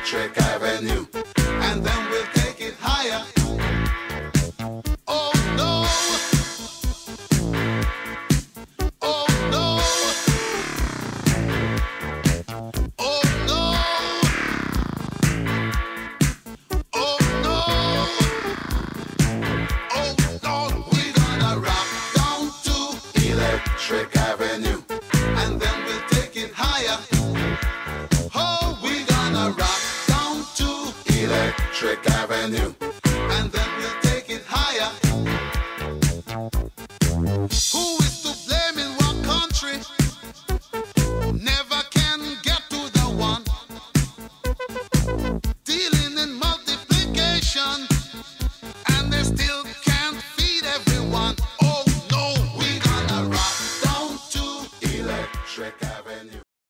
Electric Avenue, and then we'll take it higher. Oh no! Oh no! Oh no! Oh no! Oh Lord, we're gonna rock down to Electric Avenue, and then we'll take it higher. Oh, we're gonna rock down to Electric Avenue.